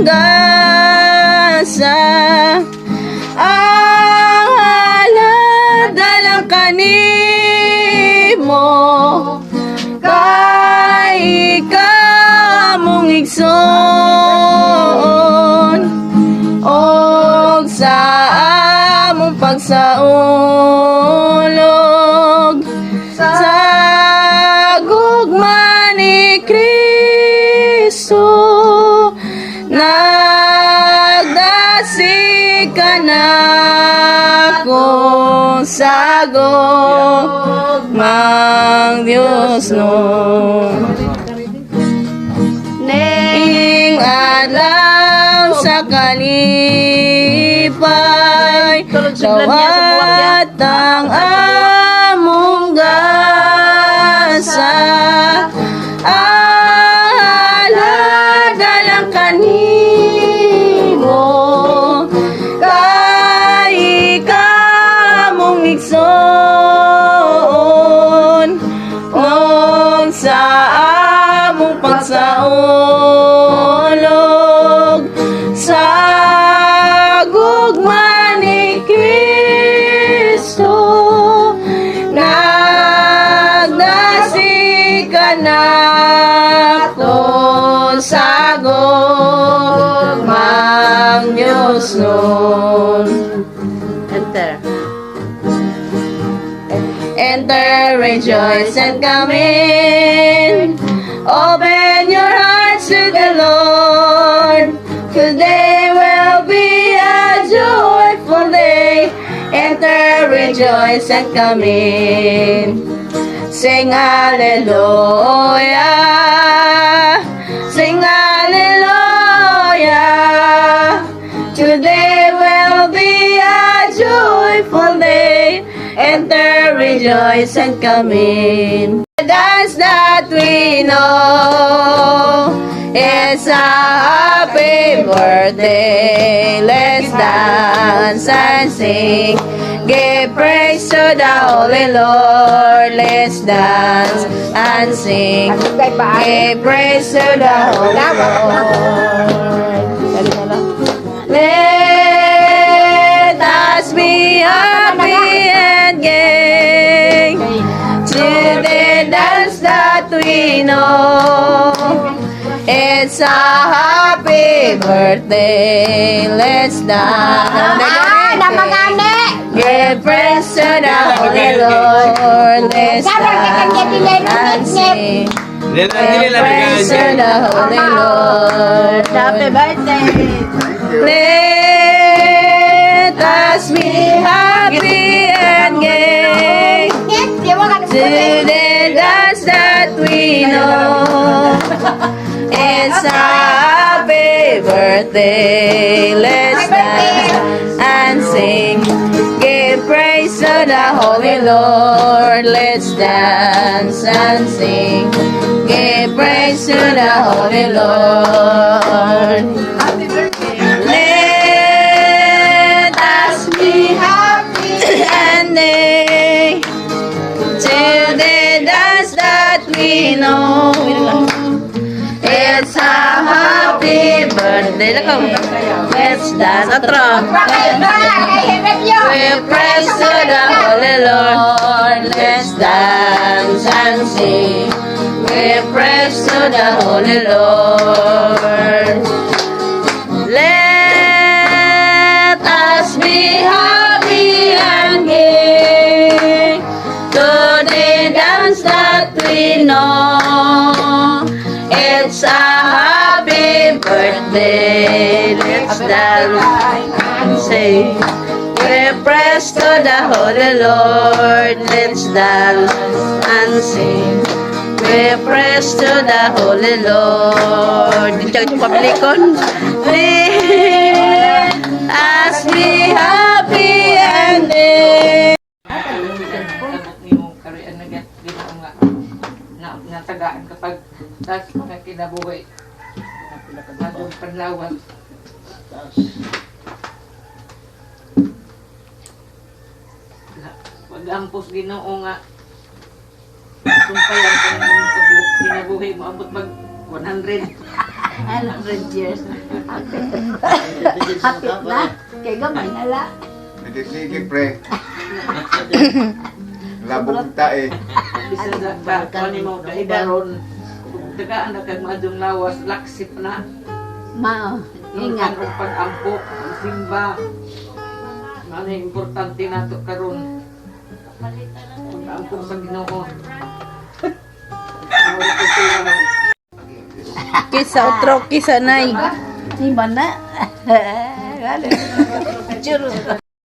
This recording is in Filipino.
gasa. Ang haladalang kanimo kay ikaw mong igsoon og sa among pagsaulog sa gugma ni Kristo. Nagdasig ka na ko sa gugmang Diyos no. Ning adlaw sa kalipay dawat ang among gasa. Haladalang kanimo kay ikaw mong igsoon og sa among pagsaulog sa gugma ni Kristo. Nagdasig ka na ko sa gugmang Diyos nun. Enter. Enter, rejoice and come in. Open your hearts to the Lord. Today will be a joyful day. Enter, rejoice and come in. Sing hallelujah. Sing hallelujah. Today will be a joyful day. Enter, rejoice and come in. The dance that we know is a happy birthday. Let's dance and sing. Give praise to the Holy Lord. Let's dance and sing. Give praise to the Holy Lord. Let us be happy and gay to the dance that we know. It's a happy birthday. Let's dance. Give praise to the Holy Lord. Let's dance and sing. Give praise to the Holy Lord. Happy birthday. Let us be happy and gay to the dance that we know. It's a happy birthday. Let's dance and sing. Give praise to the Holy Lord. Let's dance and sing. Give praise to the Holy Lord. Happy birthday. Let us be happy and gay to the dance that we know. It's a happy birthday. Let's dance. We praise to the Holy Lord. Let's dance and sing. We praise to the Holy Lord. Let us be happy and gay to the dance that we know. It's a happy birthday. Let's dance and sing. We praise to the Holy Lord. Let's dance and sing. We praise to the Holy Lord. Dito yung pabilikon. Let us be happy and gay. Natagaan kapag tas mga kinabuhay nagong panlawan pag-ampos Ginoo nga sumpayan kung kinabuhay mo abot mag 100 100 years. Hapit na. Kaya gamay na la. Sige, pre. Labog ta eh. Bisa sa kani mo kaidaron. Tagaan na kag madung lawas laksip na. Mao. Ingat Ingat. og pag-ampo, simba. Ano importante nato karon. Pag-ampo sa Ginoo. Kisa utro, kisa nay. Di ba na? Galing. Churro.